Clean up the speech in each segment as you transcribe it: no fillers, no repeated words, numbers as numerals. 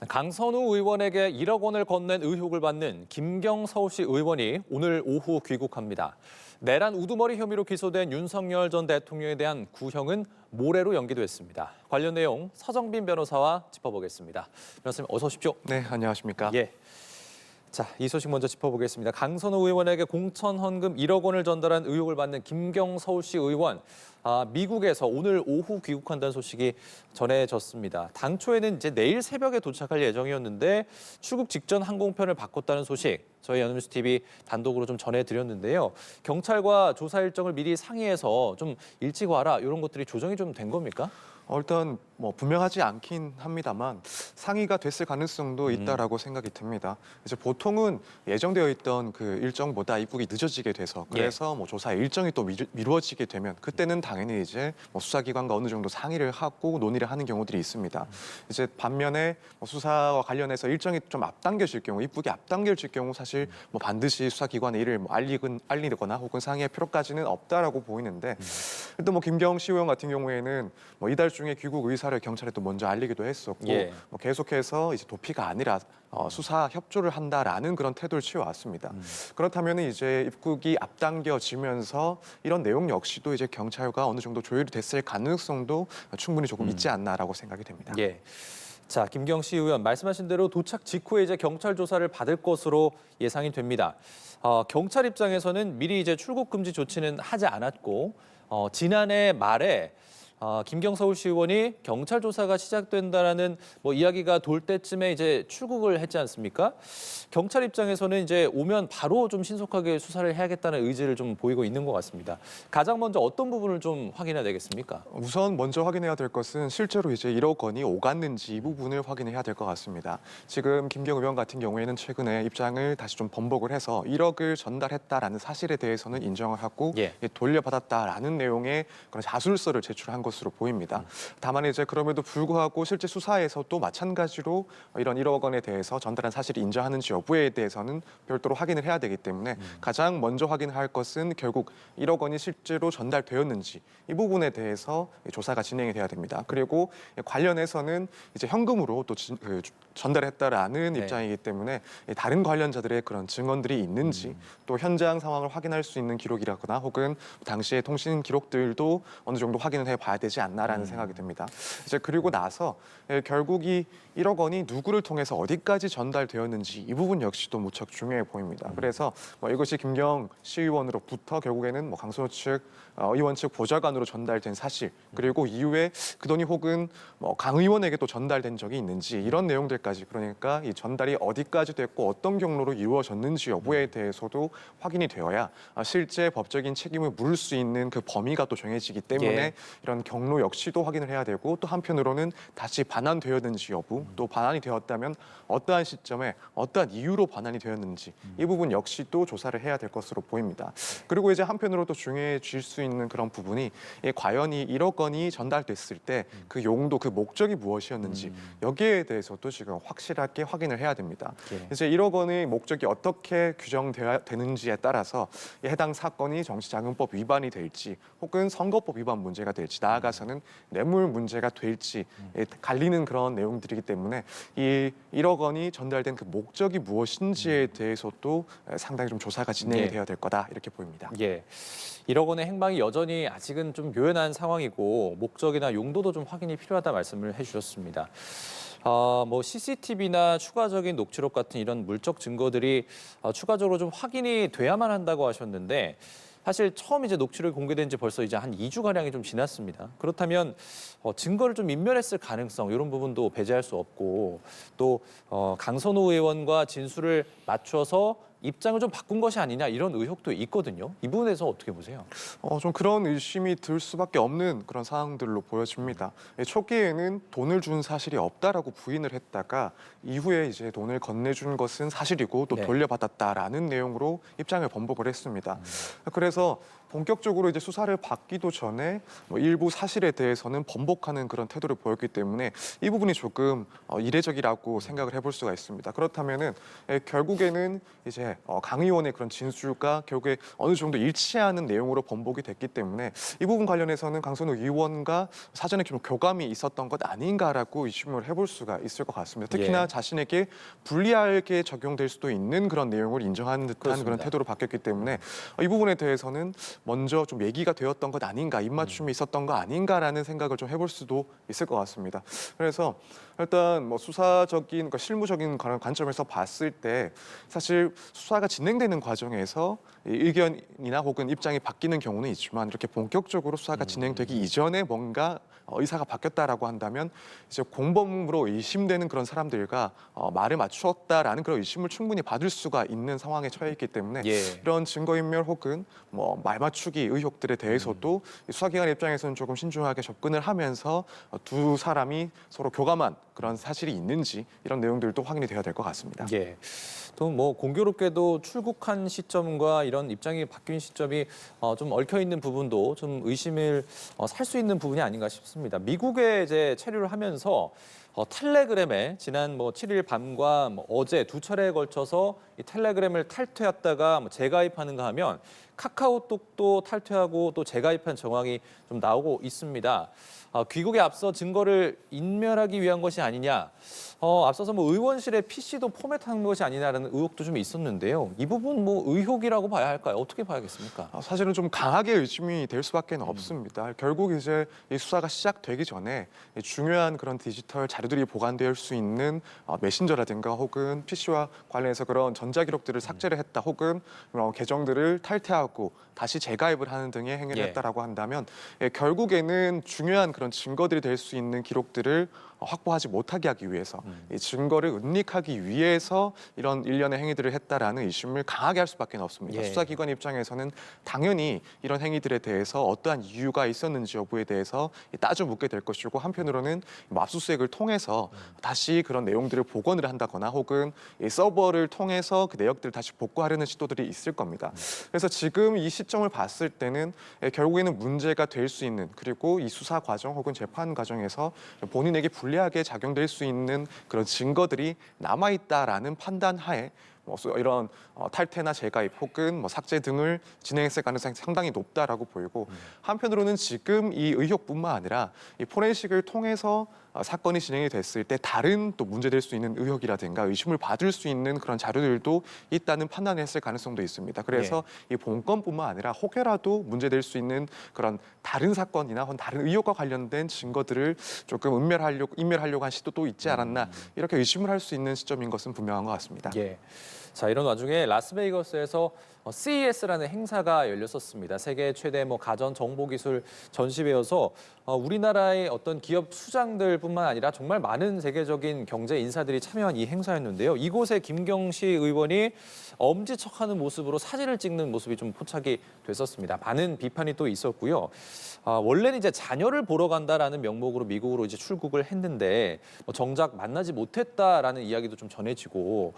강선우 의원에게 1억 원을 건넨 의혹을 받는 김경 서울시 의원이 오늘 오후 귀국합니다. 내란 우두머리 혐의로 기소된 윤석열 전 대통령에 대한 구형은 모레로 연기됐습니다. 관련 내용 서정빈 변호사와 짚어보겠습니다. 변호사님 어서 오십시오. 네, 안녕하십니까. 예. 자, 이 소식 먼저 짚어보겠습니다. 강선우 의원에게 공천 헌금 1억 원을 전달한 의혹을 받는 김경 서울시 의원. 미국에서 오늘 오후 귀국한다는 소식이 전해졌습니다. 당초에는 이제 내일 새벽에 도착할 예정이었는데 출국 직전 항공편을 바꿨다는 소식 저희 연합뉴스 TV 단독으로 좀 전해드렸는데요. 경찰과 조사 일정을 미리 상의해서 좀 일찍 와라 이런 것들이 조정이 좀 된 겁니까? 일단 분명하지 않긴 합니다만 상의가 됐을 가능성도 있다라고 생각이 듭니다. 이제 보통은 예정되어 있던 그 일정보다 입국이 늦어지게 돼서 그래서 조사 일정이 또 미루어지게 되면 그때는 당연히 이제 수사기관과 어느 정도 상의를 하고 논의를 하는 경우들이 있습니다. 이제 반면에 수사와 관련해서 일정이 좀 앞당겨질 경우, 입국이 앞당겨질 경우 사실 반드시 수사기관에 이를 알리거나 혹은 상의할 필요까지는 없다라고 보이는데 일단 김경 시의원 같은 경우에는 이달 중에 귀국 의사를 경찰에 또 먼저 알리기도 했었고 계속해서 이제 도피가 아니라 수사 협조를 한다라는 그런 태도를 취해왔습니다. 그렇다면 이제 입국이 앞당겨지면서 이런 내용 역시도 이제 경찰과 어느 정도 조율이 됐을 가능성도 충분히 조금 있지 않나라고 생각이 됩니다. 예. 자, 김경 시 의원 말씀하신 대로 도착 직후에 이제 경찰 조사를 받을 것으로 예상이 됩니다. 경찰 입장에서는 미리 이제 출국 금지 조치는 하지 않았고 지난해 말에 김경 서울시 의원이 경찰 조사가 시작된다라는 이야기가 돌 때쯤에 이제 출국을 했지 않습니까? 경찰 입장에서는 이제 오면 바로 좀 신속하게 수사를 해야겠다는 의지를 좀 보이고 있는 것 같습니다. 가장 먼저 어떤 부분을 좀 확인해야 되겠습니까? 우선 먼저 확인해야 될 것은 실제로 이제 1억 원이 오갔는지 이 부분을 확인해야 될 것 같습니다. 지금 김경 의원 같은 경우에는 최근에 입장을 다시 좀 번복을 해서 1억을 전달했다라는 사실에 대해서는 인정을 하고 돌려받았다라는 내용의 그런 자술서를 제출한 것으로 보입니다. 다만 이제 그럼에도 불구하고 실제 수사에서도 마찬가지로 이런 1억 원에 대해서 전달한 사실이 인정하는지 여부에 대해서는 별도로 확인을 해야 되기 때문에 가장 먼저 확인할 것은 결국 1억 원이 실제로 전달되었는지 이 부분에 대해서 조사가 진행이 돼야 됩니다. 그리고 관련해서는 이제 현금으로 또 전달했다라는 입장이기 때문에 다른 관련자들의 그런 증언들이 있는지 또 현장 상황을 확인할 수 있는 기록이라거나 혹은 당시의 통신 기록들도 어느 정도 확인을 해봐야 되지 않나라는 생각이 듭니다. 이제 그리고 나서 결국 이 1억 원이 누구를 통해서 어디까지 전달되었는지 이 부분 역시도 무척 중요해 보입니다. 그래서 이것이 김경 시의원으로부터 결국에는 강선우 측 의원 측 보좌관으로 전달된 사실 그리고 이후에 그 돈이 혹은 강 의원에게 또 전달된 적이 있는지 이런 내용들까지 그러니까 이 전달이 어디까지 됐고 어떤 경로로 이루어졌는지 여부에 대해서도 확인이 되어야 실제 법적인 책임을 물을 수 있는 그 범위가 또 정해지기 때문에 이런 경로 역시도 확인을 해야 되고 또 한편으로는 다시 반환되었는지 여부 또 반환이 되었다면 어떠한 시점에 어떠한 이유로 반환이 되었는지 이 부분 역시도 조사를 해야 될 것으로 보입니다. 그리고 이제 한편으로 또 중요해질 수 있는 그런 부분이 과연 이 1억 원이 전달됐을 때 그 용도 그 목적이 무엇이었는지 여기에 대해서도 지금 확실하게 확인을 해야 됩니다. 이제 1억 원의 목적이 어떻게 규정되는지에 따라서 해당 사건이 정치자금법 위반이 될지 혹은 선거법 위반 문제가 될지 나아가서는 뇌물 문제가 될지 갈리는 그런 내용들이기 때문에 이 1억 원이 전달된 그 목적이 무엇인지에 대해서도 상당히 좀 조사가 진행이 돼야 될 거다 이렇게 보입니다. 1억 원의 행방이 여전히 아직은 좀 묘연한 상황이고 목적이나 용도도 좀 확인이 필요하다 말씀을 해주셨습니다. CCTV나 추가적인 녹취록 같은 이런 물적 증거들이 추가적으로 좀 확인이 돼야만 한다고 하셨는데 사실 처음 이제 녹취록이 공개된 지 벌써 이제 한 2주가량이 좀 지났습니다. 그렇다면 증거를 좀 인멸했을 가능성 이런 부분도 배제할 수 없고 또 강선우 의원과 진술을 맞춰서 입장을 좀 바꾼 것이 아니냐 이런 의혹도 있거든요. 이 부분에서 어떻게 보세요? 좀 그런 의심이 들 수밖에 없는 그런 상황들로 보여집니다. 초기에는 돈을 준 사실이 없다라고 부인을 했다가 이후에 이제 돈을 건네준 것은 사실이고 또 돌려받았다라는 내용으로 입장을 번복을 했습니다. 그래서 본격적으로 이제 수사를 받기도 전에 뭐 일부 사실에 대해서는 번복하는 그런 태도를 보였기 때문에 이 부분이 조금 이례적이라고 생각을 해볼 수가 있습니다. 그렇다면은 결국에는 이제 강 의원의 그런 진술과 결국에 어느 정도 일치하는 내용으로 번복이 됐기 때문에 이 부분 관련해서는 강선우 의원과 사전에 좀 교감이 있었던 것 아닌가라고 의심을 해볼 수가 있을 것 같습니다. 특히나 예. 자신에게 불리하게 적용될 수도 있는 그런 내용을 인정하는 듯한 그렇습니다. 그런 태도로 바뀌었기 때문에 이 부분에 대해서는 먼저 좀 얘기가 되었던 것 아닌가, 입맞춤이 있었던 거 아닌가라는 생각을 좀 해볼 수도 있을 것 같습니다. 그래서 일단 뭐 수사적인, 그러니까 실무적인 그런 관점에서 봤을 때 사실 수사가 진행되는 과정에서 이 의견이나 혹은 입장이 바뀌는 경우는 있지만 이렇게 본격적으로 수사가 진행되기 이전에 뭔가 의사가 바뀌었다라고 한다면 이제 공범으로 의심되는 그런 사람들과 말을 맞추었다라는 그런 의심을 충분히 받을 수가 있는 상황에 처해 있기 때문에 예. 이런 증거인멸 혹은 뭐 말 맞추기 의혹들에 대해서도 이 수사기관 입장에서는 조금 신중하게 접근을 하면서 두 사람이 서로 교감한 그런 사실이 있는지 이런 내용들도 확인이 돼야 될 것 같습니다. 예. 또 뭐 공교롭게도 출국한 시점과 이런 입장이 바뀐 시점이 좀 얽혀 있는 부분도 좀 의심을 살 수 있는 부분이 아닌가 싶습니다. 미국에 이제 체류를 하면서 텔레그램에 지난 뭐 7일 밤과 뭐 어제 두 차례에 걸쳐서 이 텔레그램을 탈퇴했다가 뭐 재가입하는가 하면 카카오톡도 탈퇴하고 또 재가입한 정황이 좀 나오고 있습니다. 귀국에 앞서 증거를 인멸하기 위한 것이 아니냐. 앞서서 뭐 의원실의 PC도 포맷한 것이 아니냐라는 의혹도 좀 있었는데요. 이 부분 뭐 의혹이라고 봐야 할까요? 어떻게 봐야겠습니까? 사실은 좀 강하게 의심이 될 수밖에 없습니다. 결국 이제 이 수사가 시작되기 전에 이 중요한 그런 디지털 자료들이 보관될 수 있는 메신저라든가 혹은 PC와 관련해서 그런 전자기록들을 삭제를 했다 혹은 계정들을 탈퇴하고 다시 재가입을 하는 등의 행위를 예. 했다라고 한다면 결국에는 중요한 그런 증거들이 될 수 있는 기록들을 확보하지 못하게 하기 위해서 이 증거를 은닉하기 위해서 이런 일련의 행위들을 했다라는 의심을 강하게 할 수밖에 없습니다. 예. 수사기관 입장에서는 당연히 이런 행위들에 대해서 어떠한 이유가 있었는지 여부에 대해서 따져 묻게 될 것이고 한편으로는 뭐 압수수색을 통해서 다시 그런 내용들을 복원을 한다거나 혹은 이 서버를 통해서 그 내역들을 다시 복구하려는 시도들이 있을 겁니다. 그래서 지금 이 시점을 봤을 때는 결국에는 문제가 될 수 있는 그리고 이 수사 과정 혹은 재판 과정에서 본인에게 불리하게 작용될 수 있는 그런 증거들이 남아있다라는 판단 하에 뭐 이런 탈퇴나 재가입 혹은 뭐 삭제 등을 진행했을 가능성이 상당히 높다라고 보이고 한편으로는 지금 이 의혹뿐만 아니라 이 포렌식을 통해서 사건이 진행이 됐을 때 다른 또 문제될 수 있는 의혹이라든가 의심을 받을 수 있는 그런 자료들도 있다는 판단을 했을 가능성도 있습니다. 그래서 이 본건뿐만 아니라 혹여라도 문제될 수 있는 그런 다른 사건이나 혹은 다른 의혹과 관련된 증거들을 조금 인멸하려고 한 시도도 있지 않았나 이렇게 의심을 할 수 있는 시점인 것은 분명한 것 같습니다. 예. 자, 이런 와중에 라스베이거스에서 CES라는 행사가 열렸었습니다. 세계 최대 뭐 가전 정보기술 전시회여서 우리나라의 어떤 기업 수장들뿐만 아니라 정말 많은 세계적인 경제 인사들이 참여한 이 행사였는데요. 이곳에 김경시 의원이 엄지척하는 모습으로 사진을 찍는 모습이 좀 포착이 됐었습니다. 많은 비판이 또 있었고요. 원래는 이제 자녀를 보러 간다라는 명목으로 미국으로 이제 출국을 했는데 뭐 정작 만나지 못했다라는 이야기도 좀 전해지고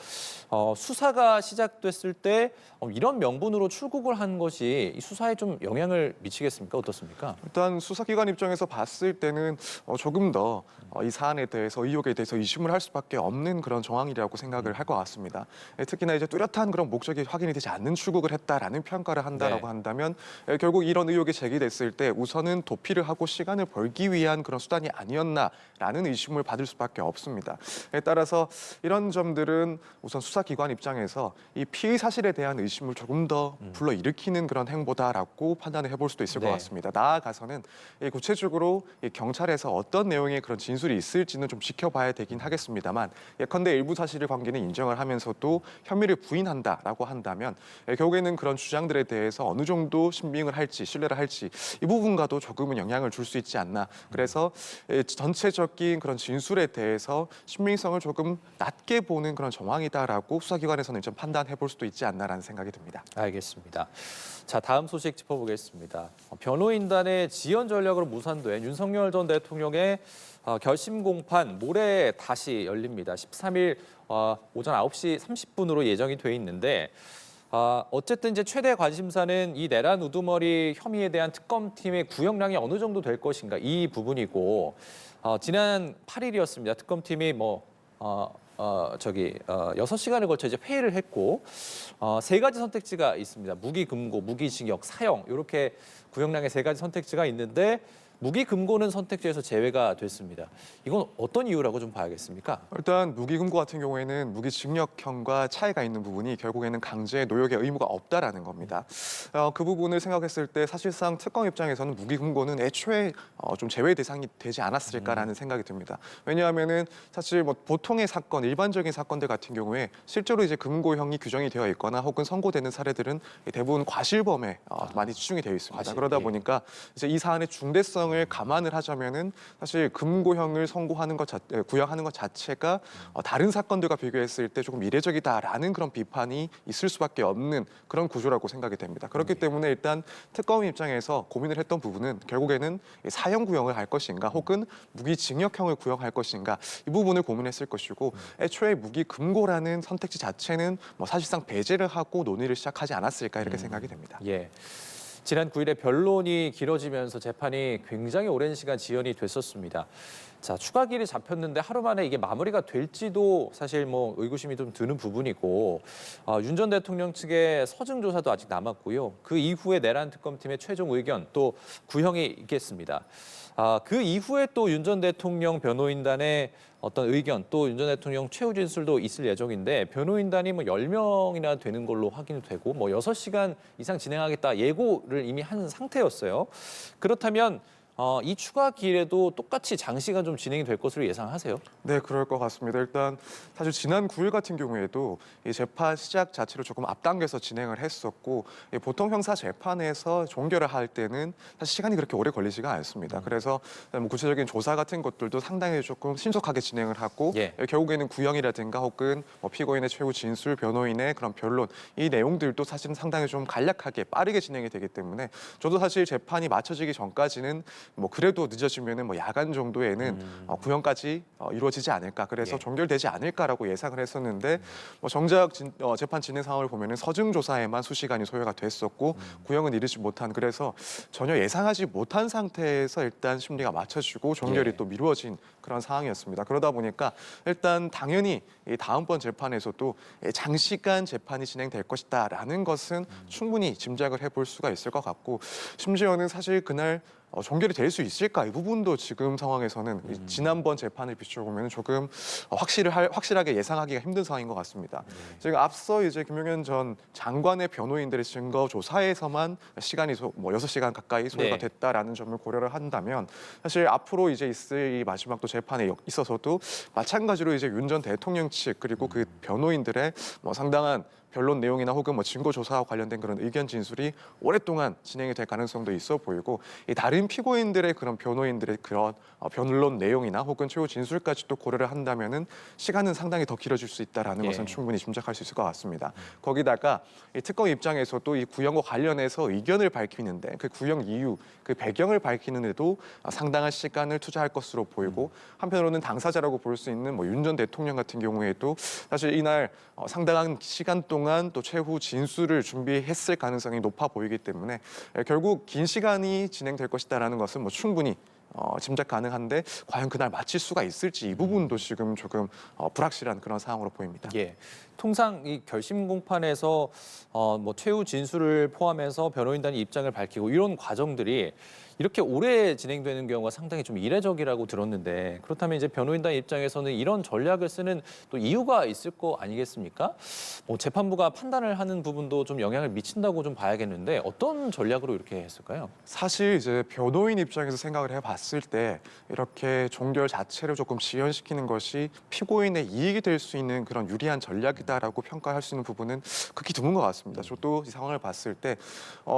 수사가 시작됐을 때 이런 명분으로 출국을 한 것이 이 수사에 좀 영향을 미치겠습니까? 어떻습니까? 일단 수사기관 입장에서 봤을 때는 조금 더 이 사안에 대해서 의혹에 대해서 의심을 할 수밖에 없는 그런 정황이라고 생각을 할 것 같습니다. 특히나 이제 뚜렷한 그런 목적이 확인이 되지 않는 출국을 했다라는 평가를 한다라고 네. 한다면 결국 이런 의혹이 제기됐을 때 우선은 도피를 하고 시간을 벌기 위한 그런 수단이 아니었나라는 의심을 받을 수밖에 없습니다. 따라서 이런 점들은 우선 수사기관 입장에서 이 피의 사실에 대한 의심을 조금 더 불러일으키는 그런 행보다라고 판단을 해볼 수도 있을 것 네. 같습니다. 나아가서는 구체적으로 이 경찰에서 어떤 내용의 그런 진술이 있을지는 좀 지켜봐야 되긴 하겠습니다만 예컨대 일부 사실의 관계는 인정을 하면서도 혐의를 부인한다라고 한다면 결국에는 그런 주장들에 대해서 어느 정도 신빙을 할지 신뢰를 할지 이 부분과도 조금은 영향을 줄 수 있지 않나. 그래서 전체적인 그런 진술에 대해서 신빙성을 조금 낮게 보는 그런 정황이다라고 수사기관에서는 좀 판단해 볼 수도 있지 않나라는 생각이 듭니다. 알겠습니다. 자, 다음 소식 짚어보겠습니다. 변호인단의 지연 전략으로 무산된 윤석열 전 대통령의 결심 공판 모레 다시 열립니다. 13일 오전 9시 30분으로 예정이 돼 있는데 어쨌든 이제 최대 관심사는 이 내란 우두머리 혐의에 대한 특검팀의 구형량이 어느 정도 될 것인가 이 부분이고 지난 8일이었습니다. 특검팀이 6시간을 걸쳐 이제 회의를 했고 세 가지 선택지가 있습니다. 무기금고, 무기징역, 사형 이렇게 구형량의 세 가지 선택지가 있는데 무기금고는 선택지에서 제외가 됐습니다. 이건 어떤 이유라고 좀 봐야겠습니까? 일단 무기금고 같은 경우에는 무기징역형과 차이가 있는 부분이 결국에는 강제 노역의 의무가 없다라는 겁니다. 그 부분을 생각했을 때 사실상 특검 입장에서는 무기금고는 애초에 좀 제외 대상이 되지 않았을까라는 생각이 듭니다. 왜냐하면은 사실 뭐 보통의 사건, 일반적인 사건들 같은 경우에 실제로 이제 금고형이 규정이 되어 있거나 혹은 선고되는 사례들은 대부분 과실범에 많이 치중이 되어 있습니다. 과실, 그러다 예. 보니까 이제 이 사안의 중대성을 감안을 하자면은 사실 금고형을 선고하는 것 구형하는 것 자체가 다른 사건들과 비교했을 때 조금 이례적이다라는 그런 비판이 있을 수밖에 없는 그런 구조라고 생각이 됩니다. 그렇기 때문에 일단 특검 입장에서 고민을 했던 부분은 결국에는 사형 구형을 할 것인가 혹은 무기징역형을 구형할 것인가 이 부분을 고민했을 것이고 애초에 무기금고라는 선택지 자체는 뭐 사실상 배제를 하고 논의를 시작하지 않았을까 이렇게 생각이 됩니다. 예. 지난 9일에 변론이 길어지면서 재판이 굉장히 오랜 시간 지연이 됐었습니다. 자, 추가길이 잡혔는데 하루 만에 이게 마무리가 될지도 사실 뭐 의구심이 좀 드는 부분이고 윤 전 대통령 측의 서증 조사도 아직 남았고요. 그 이후에 내란 특검팀의 최종 의견 또 구형이 있겠습니다. 그 이후에 또 윤 전 대통령 변호인단의 어떤 의견 또 윤 전 대통령 최후 진술도 있을 예정인데 변호인단이 뭐 10명이나 되는 걸로 확인이 되고 뭐 6시간 이상 진행하겠다 예고를 이미 한 상태였어요. 그렇다면 이 추가 기일에도 똑같이 장시간 좀 진행이 될 것으로 예상하세요? 네, 그럴 것 같습니다. 일단 사실 지난 9일 같은 경우에도 이 재판 시작 자체를 조금 앞당겨서 진행을 했었고 보통 형사 재판에서 종결을 할 때는 사실 시간이 그렇게 오래 걸리지가 않습니다. 그래서 뭐 구체적인 조사 같은 것들도 상당히 조금 신속하게 진행을 하고 예. 결국에는 구형이라든가 혹은 뭐 피고인의 최후 진술, 변호인의 그런 변론 이 내용들도 사실은 상당히 좀 간략하게 빠르게 진행이 되기 때문에 저도 사실 재판이 마쳐지기 전까지는 뭐 그래도 늦어지면은 뭐 야간 정도에는 구형까지 이루어지지 않을까 그래서 예. 종결되지 않을까라고 예상을 했었는데 뭐 정작 재판 진행 상황을 보면은 서증 조사에만 수시간이 소요가 됐었고 구형은 이르지 못한 그래서 전혀 예상하지 못한 상태에서 일단 심리가 맞춰지고 종결이 예. 또 미루어진 그런 상황이었습니다. 그러다 보니까 일단 당연히 이 다음번 재판에서도 장시간 재판이 진행될 것이다라는 것은 충분히 짐작을 해볼 수가 있을 것 같고 심지어는 사실 그날 종결이 될 수 있을까 이 부분도 지금 상황에서는 이 지난번 재판을 비춰보면 조금 확실하게 예상하기가 힘든 상황인 것 같습니다. 지금 앞서 이제 김용현 전 장관의 변호인들의 증거 조사에서만 시간이 뭐 6시간 가까이 소요가 네. 됐다라는 점을 고려를 한다면 사실 앞으로 이제 있을 이 마지막 또 재판에 있어서도 마찬가지로 이제 윤 전 대통령 측 그리고 그 변호인들의 뭐 상당한 변론 내용이나 혹은 뭐 증거 조사와 관련된 그런 의견 진술이 오랫동안 진행이 될 가능성도 있어 보이고 이 다른 피고인들의 그런 변호인들의 그런 변론 내용이나 혹은 최후 진술까지 또 고려를 한다면은 시간은 상당히 더 길어질 수 있다라는 예. 것은 충분히 짐작할 수 있을 것 같습니다. 거기다가 이 특검 입장에서도 이 구형과 관련해서 의견을 밝히는데 그 구형 이유, 그 배경을 밝히는데도 상당한 시간을 투자할 것으로 보이고 한편으로는 당사자라고 볼 수 있는 뭐 윤 전 대통령 같은 경우에도 사실 이날 상당한 시간 동안 또 최후 진술을 준비했을 가능성이 높아 보이기 때문에 결국 긴 시간이 진행될 것이다라는 것은 뭐 충분히 짐작 가능한데 과연 그날 마칠 수가 있을지 이 부분도 지금 조금 불확실한 그런 상황으로 보입니다. 예. 통상 이 결심 공판에서 뭐 최후 진술을 포함해서 변호인단이 입장을 밝히고 이런 과정들이 이렇게 오래 진행되는 경우가 상당히 좀 이례적이라고 들었는데 그렇다면 이제 변호인단 입장에서는 이런 전략을 쓰는 또 이유가 있을 거 아니겠습니까? 뭐 재판부가 판단을 하는 부분도 좀 영향을 미친다고 좀 봐야겠는데 어떤 전략으로 이렇게 했을까요? 사실 이제 변호인 입장에서 생각을 해봤을 때 이렇게 종결 자체를 조금 지연시키는 것이 피고인의 이익이 될 수 있는 그런 유리한 전략이다라고 평가할 수 있는 부분은 극히 드문 것 같습니다. 저도 이 상황을 봤을 때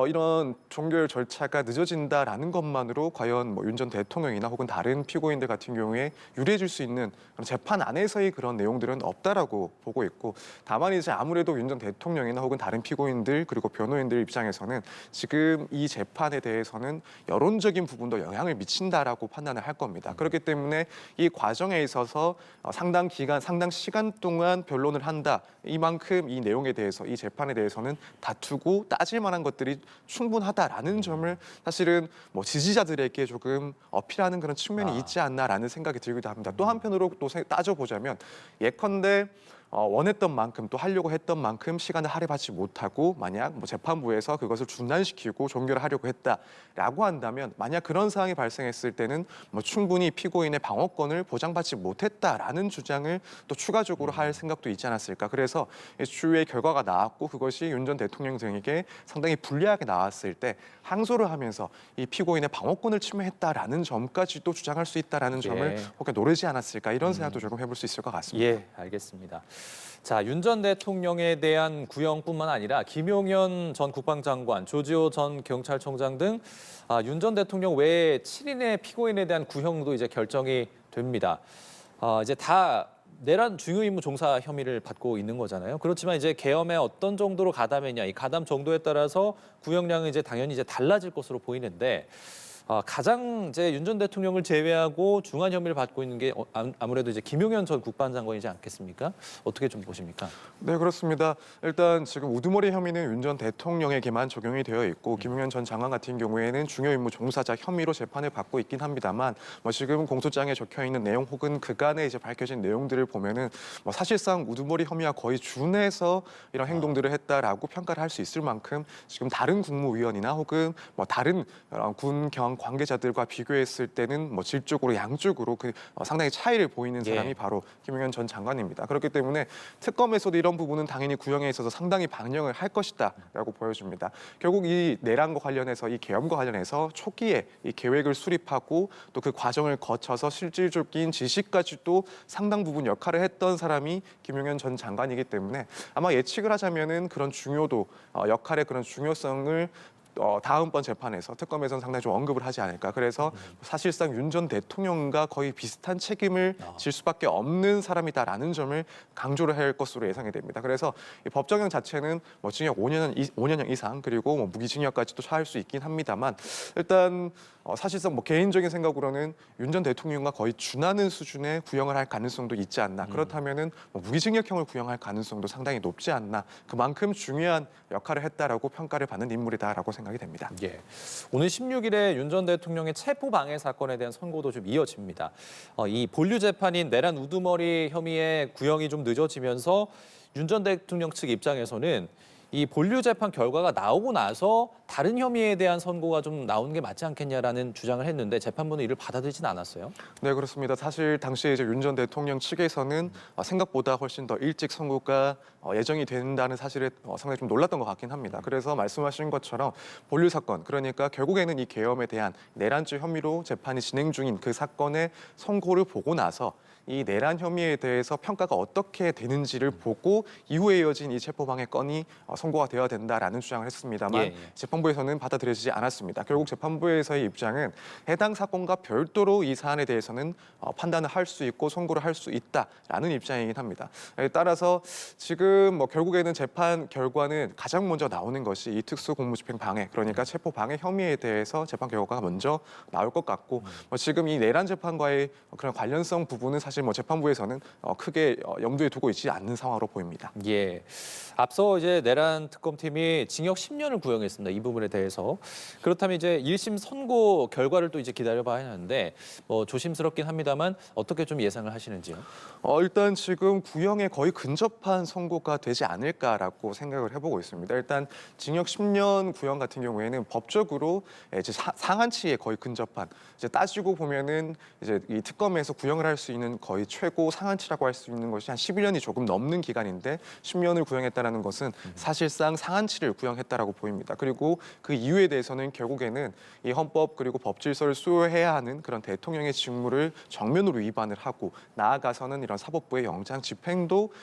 이런 종결 절차가 늦어진다라는 되는 것만으로 과연 뭐 윤 전 대통령이나 혹은 다른 피고인들 같은 경우에 유리해질 수 있는 그런 재판 안에서의 그런 내용들은 없다라고 보고 있고, 다만 이제 아무래도 윤 전 대통령이나 혹은 다른 피고인들 그리고 변호인들 입장에서는 지금 이 재판에 대해서는 여론적인 부분도 영향을 미친다라고 판단을 할 겁니다. 그렇기 때문에 이 과정에 있어서 상당 기간, 상당 시간 동안 변론을 한다. 이만큼 이 내용에 대해서, 이 재판에 대해서는 다투고 따질 만한 것들이 충분하다라는 점을 사실은 뭐 지지자들에게 조금 어필하는 그런 측면이 있지 않나라는 생각이 들기도 합니다. 또 한편으로 또 따져보자면 예컨대 원했던 만큼 또 하려고 했던 만큼 시간을 할애받지 못하고 만약 뭐 재판부에서 그것을 중단시키고 종결을 하려고 했다라고 한다면, 만약 그런 상황이 발생했을 때는 뭐 충분히 피고인의 방어권을 보장받지 못했다라는 주장을 또 추가적으로 할 생각도 있지 않았을까. 그래서 추후에 결과가 나왔고 그것이 윤 전 대통령 등에게 상당히 불리하게 나왔을 때 항소를 하면서 이 피고인의 방어권을 침해했다라는 점까지도 주장할 수 있다라는 점을 혹여 노리지 않았을까, 이런 생각도 조금 해볼 수 있을 것 같습니다. 예, 알겠습니다. 자, 윤 전 대통령에 대한 구형뿐만 아니라 김용현 전 국방장관, 조지호 전 경찰청장 등 윤 전 대통령 외에 7인의 피고인에 대한 구형도 이제 결정이 됩니다. 이제 다 내란 중요 임무 종사 혐의를 받고 있는 거잖아요. 그렇지만 이제 계엄에 어떤 정도로 가담했냐, 이 가담 정도에 따라서 구형량은 이제 당연히 이제 달라질 것으로 보이는데, 가장 이제 윤 전 대통령을 제외하고 중한 혐의를 받고 있는 게 아무래도 이제 김용현 전 국방장관이지 않겠습니까? 어떻게 좀 보십니까? 네, 그렇습니다. 일단 지금 우두머리 혐의는 윤 전 대통령에게만 적용이 되어 있고 김용현 전 장관 같은 경우에는 중요임무 종사자 혐의로 재판을 받고 있긴 합니다만, 뭐 지금 공소장에 적혀 있는 내용 혹은 그간에 이제 밝혀진 내용들을 보면은 뭐 사실상 우두머리 혐의와 거의 준해서 이런 행동들을 했다라고 평가를 할 수 있을 만큼 지금 다른 국무위원이나 혹은 뭐 다른 군 경 관계자들과 비교했을 때는 뭐 질적으로 양쪽으로 상당히 차이를 보이는 사람이 바로 김용현 전 장관입니다. 그렇기 때문에 특검에서도 이런 부분은 당연히 구형에 있어서 상당히 반영을 할 것이다라고 보여집니다. 결국 이 내란과 관련해서, 이 계엄과 관련해서 초기에 이 계획을 수립하고 또 그 과정을 거쳐서 실질적인 지시까지도 상당 부분 역할을 했던 사람이 김용현 전 장관이기 때문에 아마 예측을 하자면은 그런 중요도, 역할의 그런 중요성을 다음번 재판에서 특검에서는 상당히 좀 언급을 하지 않을까. 그래서 사실상 윤 전 대통령과 거의 비슷한 책임을 질 수밖에 없는 사람이다라는 점을 강조를 할 것으로 예상이 됩니다. 그래서 이 법정형 자체는 뭐 징역 5년형 이상 그리고 뭐 무기징역까지도 처할 수 있긴 합니다만, 일단 사실상 뭐 개인적인 생각으로는 윤 전 대통령과 거의 준하는 수준의 구형을 할 가능성도 있지 않나. 그렇다면은 뭐 무기징역형을 구형할 가능성도 상당히 높지 않나. 그만큼 중요한 역할을 했다라고 평가를 받는 인물이다라고 생각이 됩니다. 예. 오늘 16일에 윤 전 대통령의 체포 방해 사건에 대한 선고도 좀 이어집니다. 이 본류 재판인 내란 우두머리 혐의의 구형이 좀 늦어지면서 윤 전 대통령 측 입장에서는 이 본류 재판 결과가 나오고 나서 다른 혐의에 대한 선고가 좀 나오는 게 맞지 않겠냐라는 주장을 했는데 재판부는 이를 받아들이진 않았어요. 네, 그렇습니다. 사실 당시에 이제 윤 전 대통령 측에서는 생각보다 훨씬 더 일찍 선고가 예정이 된다는 사실에 상당히 좀 놀랐던 것 같긴 합니다. 그래서 말씀하신 것처럼 본류 사건, 그러니까 결국에는 이 계엄에 대한 내란죄 혐의로 재판이 진행 중인 그 사건의 선고를 보고 나서 이 내란 혐의에 대해서 평가가 어떻게 되는지를 보고 이후에 이어진 이 체포방해 건이 선고가 되어야 된다라는 주장을 했습니다만 재판부에서는 받아들여지지 않았습니다. 결국 재판부에서의 입장은 해당 사건과 별도로 이 사안에 대해서는 판단을 할 수 있고 선고를 할 수 있다라는 입장이긴 합니다. 따라서 지금 뭐 결국에는 재판 결과는 가장 먼저 나오는 것이 이 특수공무집행 방해, 그러니까 체포방해 혐의에 대해서 재판 결과가 먼저 나올 것 같고, 지금 이 내란 재판과의 그런 관련성 부분은 사실 뭐 재판부에서는 크게 염두에 두고 있지 않는 상황으로 보입니다. 예. 앞서 이제 내란 특검팀이 징역 10년을 구형했습니다. 이 부분에 대해서. 그렇다면 이제 1심 선고 결과를 또 이제 기다려봐야 하는데 뭐 조심스럽긴 합니다만 어떻게 좀 예상을 하시는지요? 일단 지금 구형에 거의 근접한 선고가 되지 않을까라고 생각을 해보고 있습니다. 일단 징역 10년 구형 같은 경우에는 법적으로 이제 상한치에 거의 근접한, 이제 따지고 보면은 이제 이 특검에서 구형을 할 수 있는 거의 최고 상한치라고 할 수 있는 것이 한 11년이 조금 넘는 기간인데 10년을 구형했다라는 것은 사실상 상한치를 구형했다라고 보입니다. 그리고 그 이유에 대해서는 결국에는 이 헌법 그리고 법질서를 수호해야 하는 그런 대통령의 직무를 정면으로 위반을 하고 나아가서는 이런 사법부의 영장 집행도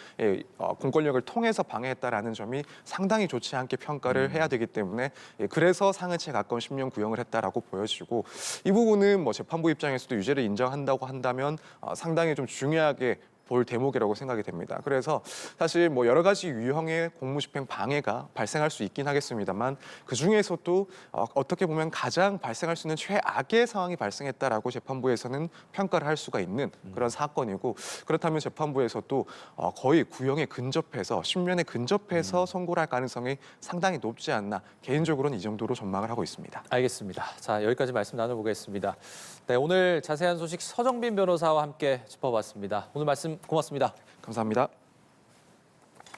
공권력을 통해서 방해했다라는 점이 상당히 좋지 않게 평가를 해야 되기 때문에 그래서 상한치에 가까운 10년 구형을 했다라고 보여지고 이 부분은 뭐 재판부 입장에서도 유죄를 인정한다고 한다면 상당히 좀 중요하게 볼 대목이라고 생각이 됩니다. 그래서 사실 뭐 여러 가지 유형의 공무집행 방해가 발생할 수 있긴 하겠습니다만 그 중에서도 어떻게 보면 가장 발생할 수 있는 최악의 상황이 발생했다라고 재판부에서는 평가를 할 수가 있는 그런 사건이고 그렇다면 재판부에서도 거의 구형에 근접해서 10년에 근접해서 선고를 할 가능성이 상당히 높지 않나 개인적으로는 이 정도로 전망을 하고 있습니다. 알겠습니다. 자, 여기까지 말씀 나눠보겠습니다. 네, 오늘 자세한 소식 서정빈 변호사와 함께 짚어봤습니다. 오늘 말씀 고맙습니다. 감사합니다.